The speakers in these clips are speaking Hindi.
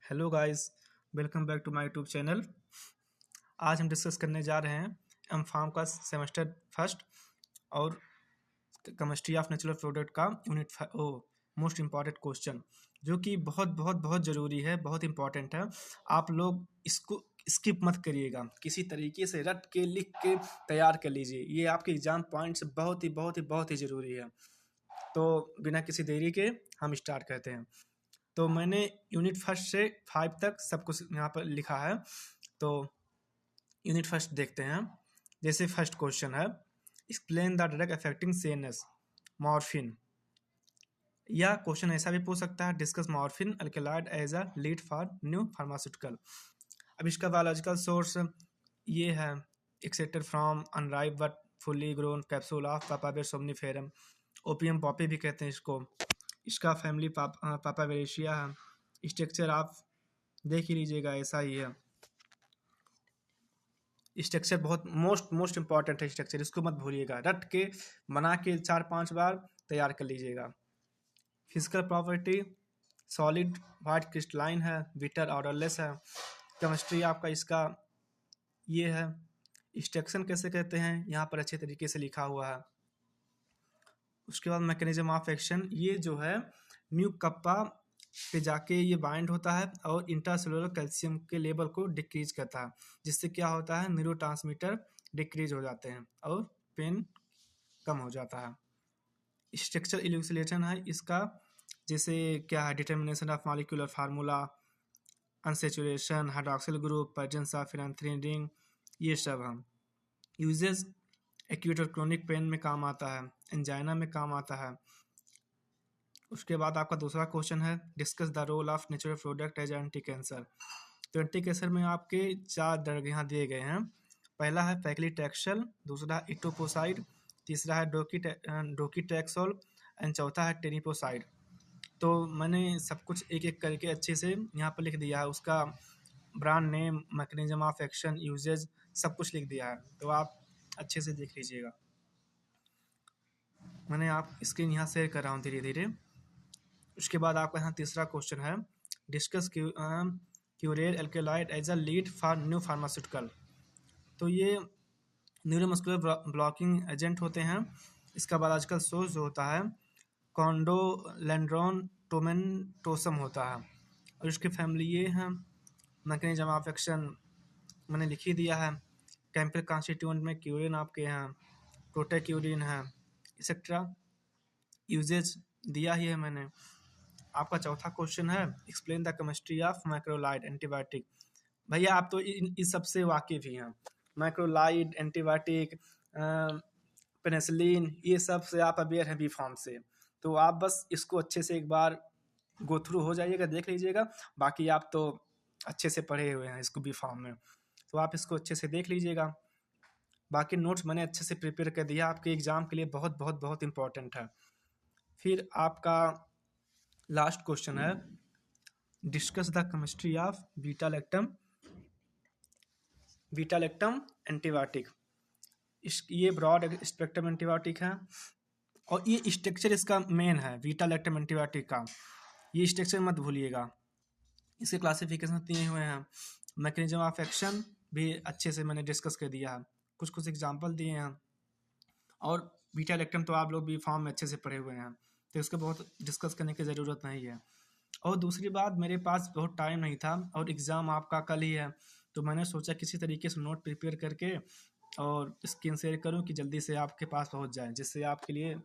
Hello guys, welcome back to my YouTube channel. आज हम डिस्कस करने जा रहे हैं एम फार्म का सेमेस्टर फर्स्ट और केमिस्ट्री ऑफ नेचुरल प्रोडक्ट का यूनिट मोस्ट इम्पॉर्टेंट क्वेश्चन, जो कि बहुत बहुत बहुत ज़रूरी है, बहुत इंपॉर्टेंट है। आप लोग इसको स्किप मत करिएगा, किसी तरीके से रट के लिख के तैयार कर लीजिए। ये आपके एग्जाम पॉइंट से बहुत ही ज़रूरी है। तो बिना किसी देरी के हम स्टार्ट करते हैं। तो मैंने यूनिट फर्स्ट से 5 तक सब कुछ यहाँ पर लिखा है। तो यूनिट फर्स्ट देखते हैं। जैसे फर्स्ट क्वेश्चन है, explain the drug affecting CNS morphine. या क्वेश्चन ऐसा भी पूछ सकता है, discuss morphine alkaloid as a lead for new pharmaceutical. अब इसका बायोलॉजिकल सोर्स ये है, extracted from unripe but fully grown capsule of papaver somniferum. Opium poppy भी कहते हैं इसको। इसका फैमिली पापावेरेशिया है। स्ट्रक्चर आप देख ही लीजिएगा, ऐसा ही है। स्ट्रक्चर बहुत मोस्ट इंपॉर्टेंट है स्ट्रक्चर, इसको मत भूलिएगा। रट के बना के 4-5 बार तैयार कर लीजिएगा। Physical property solid white crystalline है, बिटर ऑर्डरलेस है। केमिस्ट्री आपका इसका ये है। एक्सट्रैक्शन कैसे कहते हैं, यहाँ पर अच्छे तरीके से लिखा हुआ है। उसके बाद मैकेनिज्म ऑफ एक्शन, ये जो है न्यू कप्पा पे जाके ये बाइंड होता है और इंट्रासेलुलर कैल्शियम के लेवल को डिक्रीज करता है, जिससे क्या होता है, न्यूरोट्रांसमीटर डिक्रीज हो जाते हैं और पेन कम हो जाता है। स्ट्रक्चर इल्यूसिलेशन है इसका, जैसे क्या है, determination of molecular formula, unsaturation, hydroxyl group, presence of phenyl ring, ये सब हम यूजेस एक्यूट और क्रोनिक पेन में काम आता है, एंजाइना में काम आता है। उसके बाद आपका दूसरा क्वेश्चन है, discuss the role of natural product as anti cancer. तो एंटी कैंसर में आपके 4 ड्रग यहाँ दिए गए हैं। पहला है पैक्लीटैक्सल, दूसरा इटोपोसाइड, तीसरा है डोकीटैक्सोल एंड चौथा है टेनिपोसाइड। तो मैंने सब कुछ एक एक करके अच्छे से यहाँ पर लिख दिया है, उसका brand name, mechanism of action, uses, सब कुछ लिख दिया है। तो आप अच्छे से देख लीजिएगा। मैंने आप स्क्रीन यहाँ शेयर कर रहा हूँ धीरे धीरे। उसके बाद आपका यहाँ तीसरा क्वेश्चन है, discuss curare alkaloid as a lead for new pharmaceutical. तो ये न्यूरोमस्कुलर ब्लॉकिंग एजेंट होते हैं। इसका बायोलॉजिकल सोर्स जो होता है कॉन्डोलेंड्रोन टोमेंटोसम होता है और इसकी फैमिली ये है। मैकेनिज्म ऑफ एक्शन मैंने लिख ही दिया है। केमिकल कॉन्स्टिट्यूएंट में क्यूरिन आपके हैं, प्रोटेक्यूरिन है, एक्सेट्रा। यूजेज दिया ही है मैंने। आपका चौथा क्वेश्चन है, explain the chemistry of macrolide antibiotic. भैया आप तो इस सबसे वाकिफ ही हैं। मैक्रोलाइड, एंटीबायोटिक, पेनिसिलिन, ये सब से आप अवेयर हैं बी फार्म से। तो आप बस इसको अच्छे से एक बार गो थ्रू हो जाइएगा, देख लीजिएगा। बाकी आप तो अच्छे से पढ़े हुए हैं इसको बी फार्म में, तो आप इसको अच्छे से देख लीजिएगा। बाकी नोट्स मैंने अच्छे से प्रिपेयर कर दिया, आपके एग्जाम के लिए बहुत बहुत बहुत इंपॉर्टेंट है। फिर आपका लास्ट क्वेश्चन है, discuss the chemistry of beta lactam antibiotic. ये ब्रॉड स्पेक्ट्रम एंटीबायोटिक है और ये स्ट्रक्चर इसका मेन है बीटा लैक्टम एंटीबायोटिक का। ये स्ट्रक्चर मत भूलिएगा। इसके क्लासिफिकेशन दिए हुए हैं, मैकेनिज्म ऑफ एक्शन भी अच्छे से मैंने डिस्कस कर दिया है, कुछ कुछ एग्जांपल दिए हैं। और बीटा लैक्टम तो आप लोग भी फॉर्म में अच्छे से पढ़े हुए हैं, तो इसको बहुत डिस्कस करने की ज़रूरत नहीं है। और दूसरी बात, मेरे पास बहुत टाइम नहीं था और एग्ज़ाम आपका कल ही है, तो मैंने सोचा किसी तरीके से नोट प्रिपेयर करके और स्क्रीन शेयर करूं कि जल्दी से आपके पास पहुंच जाए, जिससे आपके लिए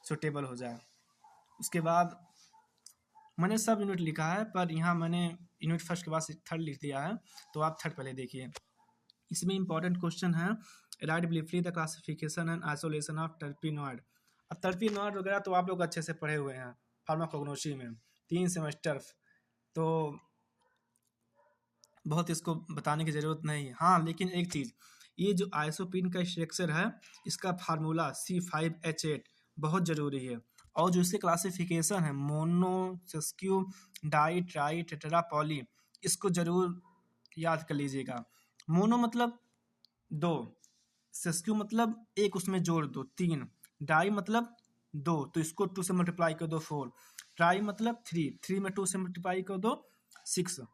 सूटेबल हो जाए। उसके बाद मैंने सब यूनिट लिखा है, पर यहाँ मैंने यूनिट फर्स्ट के बाद थर्ड लिख दिया है, तो आप थर्ड पहले देखिए। इसमें इंपॉर्टेंट क्वेश्चन है, right briefly the classification and isolation of terpenoid. अब टर्पिनॉइड वगैरह तो आप लोग अच्छे से पढ़े हुए हैं फार्माकोग्नोसी में, 3 सेमेस्टर, तो बहुत इसको बताने की ज़रूरत नहीं है। हाँ, लेकिन एक चीज़, ये जो आइसोपिन का स्ट्रक्चर है, इसका फार्मूला C5H8 बहुत ज़रूरी है। और जो इसके क्लासिफिकेशन है, mono, sesqui, di, tri, tetra, poly, इसको ज़रूर याद कर लीजिएगा। मोनो मतलब 2, सेस्क्यू मतलब 1 उसमें जोड़ दो 3, डाई मतलब 2 तो इसको 2 से मल्टीप्लाई कर दो 4, ट्राई मतलब 3 में 2 से मल्टीप्लाई कर दो 6,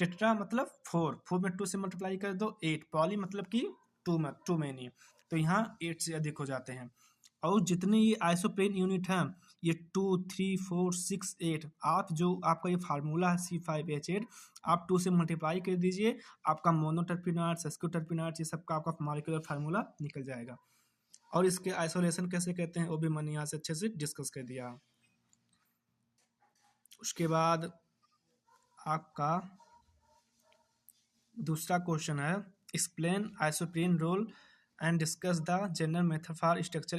टेट्रा मतलब 4, 4 में 2 से मल्टीप्लाई कर दो 8, पॉली मतलब कि टू मैनी, तो यहाँ 8 से अधिक हो जाते हैं। और जितने ये आइसोप्रेन यूनिट हैं, ये 2, 3, 4, 6, 8, आप जो आपका ये फार्मूला है C5H8, आप 2 से मल्टीप्लाई कर दीजिए, आपका मोनोटर्पिनाइड, सेस्क्यूटर्पिनाइड, ये सबका आपका मॉलिक्यूलर फार्मूला निकल जाएगा। और इसके आइसोलेशन कैसे कहते हैं वो भी मैंने यहाँ से अच्छे से डिस्कस कर दिया। उसके बाद आपका दूसरा क्वेश्चन है, explain isoprene role and discuss the general method for structure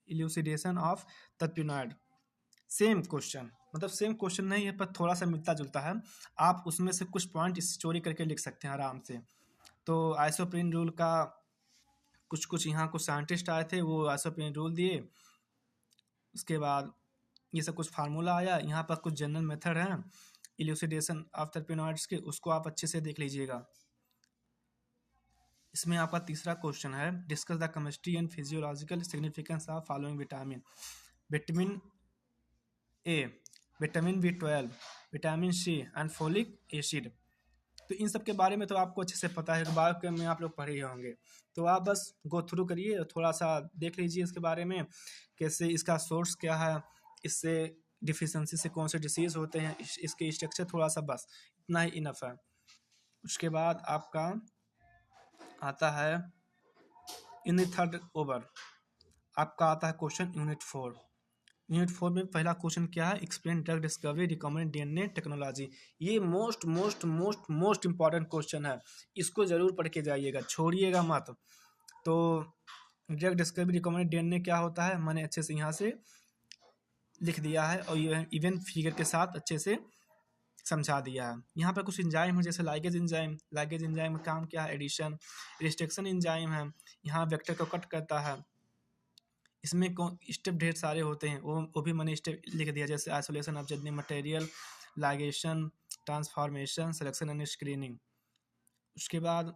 elucidation of terpenoid. Same question, मतलब सेम क्वेश्चन नहीं है पर थोड़ा सा मिलता जुलता है, आप उसमें से कुछ पॉइंट स्टोरी करके लिख सकते हैं आराम से। तो आइसोप्रीन रूल का कुछ यहाँ कुछ साइंटिस्ट आए थे, वो आइसोप्रीन रूल दिए, उसके बाद ये सब कुछ फार्मूला आया, यहाँ पर कुछ जनरल मेथड हैं इल्यूसिडेशन ऑफ टर्पिनॉइड्स के, उसको आप अच्छे से देख लीजिएगा। इसमें आपका तीसरा क्वेश्चन है, discuss the chemistry and physiological significance of following vitamin. Vitamin A, vitamin B12, vitamin C and folic acid. तो इन सब के बारे में तो आपको अच्छे से पता है, बायो में आप लोग पढ़े ही होंगे, तो आप बस गो थ्रू करिए और थोड़ा सा देख लीजिए इसके बारे में, कैसे इसका सोर्स क्या है, इससे डिफिशेंसी से कौन से डिसीज होते हैं, इसके स्ट्रक्चर थोड़ा सा, बस इतना ही इनफ है। उसके बाद आपका आता है यूनिट थर्ड ओवर, आपका आता है क्वेश्चन यूनिट 4। यूनिट 4 में पहला क्वेश्चन क्या है, explain drug discovery recombinant DNA technology. ये most most most most important question है, इसको जरूर पढ़ के जाइएगा, छोड़िएगा मत। तो ड्रग डिस्कवरी रिकमेंड DNA क्या होता है, मैंने अच्छे से यहाँ से लिख दिया है और ये इवन फिगर के साथ अच्छे से समझा दिया है। यहाँ पर कुछ इंजाइम है, जैसे लाइगेज इंजाइम। लाइगेज इंजाइम का काम क्या है, एडिशन। रिस्ट्रिक्शन इंजाइम है, यहाँ वेक्टर को कट करता है। इसमें स्टेप ढेर सारे होते हैं, वो भी मैंने स्टेप लिख दिया, जैसे isolation of genetic material, ligation, transformation, selection and screening. उसके बाद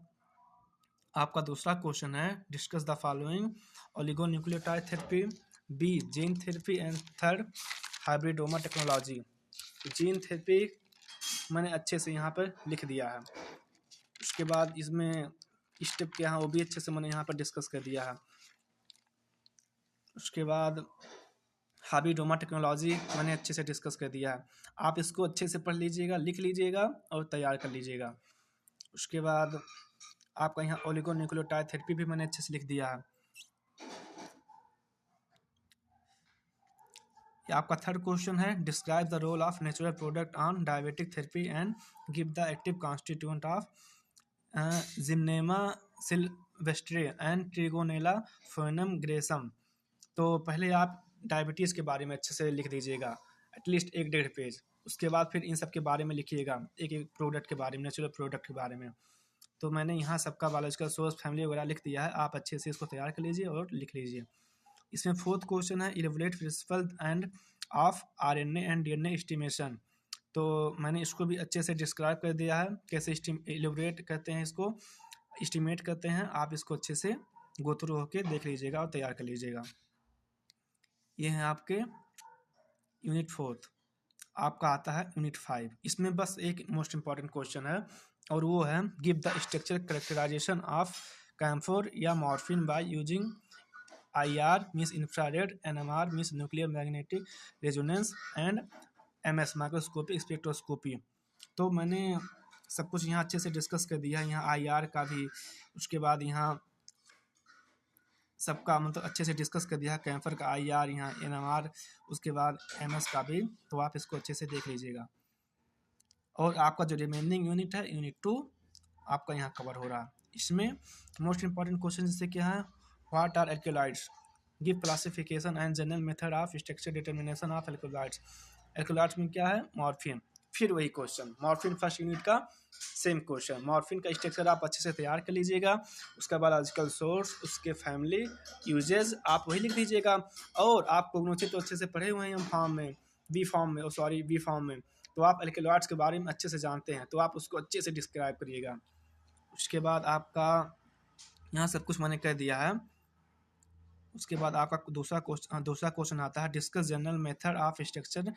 आपका दूसरा क्वेश्चन है, discuss the following oligonucleotide therapy, B gene therapy and third hybridoma technology. Gene therapy मैंने अच्छे से यहाँ पर लिख दिया है। उसके बाद इसमें स्टेप क्या है वो भी अच्छे से मैंने यहाँ पर डिस्कस कर दिया है। उसके बाद हाइब्रिडोमा टेक्नोलॉजी मैंने अच्छे से डिस्कस कर दिया है, आप इसको अच्छे से पढ़ लीजिएगा, लिख लीजिएगा और तैयार कर लीजिएगा। उसके बाद आपका यहाँ ओलिगोन्यूक्लियोटाइड थेरेपी भी मैंने अच्छे से लिख दिया है। आपका थर्ड क्वेश्चन है, describe the role of natural product on diabetic therapy and give the active constituent of Gymnema sylvestre and Trigonella foenum graecum. तो पहले आप डायबिटीज़ के बारे में अच्छे से लिख दीजिएगा, एटलीस्ट 1-1.5 पेज। उसके बाद फिर इन सब के बारे में लिखिएगा, एक एक प्रोडक्ट के बारे में, नेचुरल प्रोडक्ट के बारे में। तो मैंने यहाँ सबका बायोलॉजिकल सोर्स, फैमिली वगैरह लिख दिया है, आप अच्छे से इसको तैयार कर लीजिए और लिख लीजिए। इसमें फोर्थ क्वेश्चन है, elaborate principle and of RNA and DNA estimation. तो मैंने इसको भी अच्छे से डिस्क्राइब कर दिया है, कैसे इलेवरेट करते हैं, इसको एस्टिमेट करते हैं। आप इसको अच्छे से गो थ्रू होकर देख लीजिएगा और तैयार कर लीजिएगा। ये है आपके यूनिट 4। आपका आता है यूनिट 5। इसमें बस एक मोस्ट इंपॉर्टेंट क्वेश्चन है और वो है, give the structure characterization of camphor या morphine by using IR means infrared, NMR means nuclear magnetic resonance and MS microscopy spectroscopy. तो मैंने सब कुछ यहाँ अच्छे से डिस्कस कर दिया है, यहाँ IR का भी, उसके बाद यहाँ सबका मतलब अच्छे से डिस्कस कर दिया है, कैम्फर का IR, यहाँ NMR, उसके बाद MS का भी। तो आप इसको अच्छे से देख लीजिएगा। और आपका जो रिमेनिंग यूनिट है, यूनिट 2 आपका यहाँ कवर हो रहा है। इसमें मोस्ट इंपॉर्टेंट क्वेश्चन जैसे क्या है, what are alkaloids, give classification and general method of structure determination of alkaloids. Alkaloids में क्या है, मॉर्फिन। फिर वही क्वेश्चन, मॉर्फिन फर्स्ट यूनिट का सेम क्वेश्चन। मॉर्फिन का स्ट्रक्चर आप अच्छे से तैयार कर लीजिएगा, उसका बायोलॉजिकल सोर्स, उसके फैमिली, यूजेज आप वही लिख दीजिएगा। और आप कोग्नोसिस तो अच्छे से पढ़े हुए हैं हम फॉर्म में, बी फॉर्म में, तो आप एल्कोलाइड्स के बारे में अच्छे से जानते हैं, तो आप उसको अच्छे से डिस्क्राइब करिएगा। उसके बाद आपका यहाँ सब कुछ मैंने कह दिया है। उसके बाद आपका दूसरा क्वेश्चन आता है, discuss general method of structure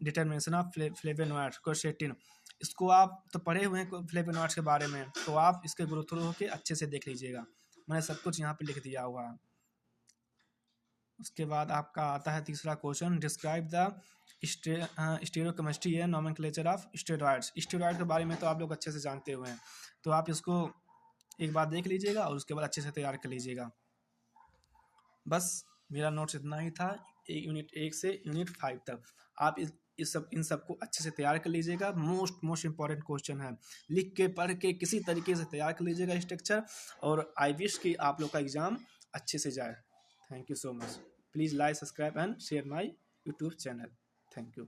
determination of flavonoids question. इसको आप तो पढ़े हुए हैं फ्लेवोनॉइड्स के बारे में, तो आप इसके ग्रो थ्रू होके अच्छे से देख लीजिएगा, मैंने सब कुछ यहाँ पे लिख दिया हुआ है। उसके बाद आपका आता है तीसरा question, describe the stereochemistry and nomenclature of steroids. Steroid के बारे में तो आप लोग अच्छे से जानते हुए हैं, तो आप इसको एक बार देख लीजिएगा और उसके बाद अच्छे से तैयार कर लीजिएगा। बस मेरा नोट्स इतना ही था, यूनिट 1 से यूनिट 5 तक। आप इन सबको अच्छे से तैयार कर लीजिएगा। मोस्ट इंपॉर्टेंट क्वेश्चन है, लिख के पढ़ के किसी तरीके से तैयार कर लीजिएगा स्ट्रक्चर, और आई विश कि आप लोग का एग्जाम अच्छे से जाए। Thank you so much. Please like, subscribe and share my YouTube channel. Thank you.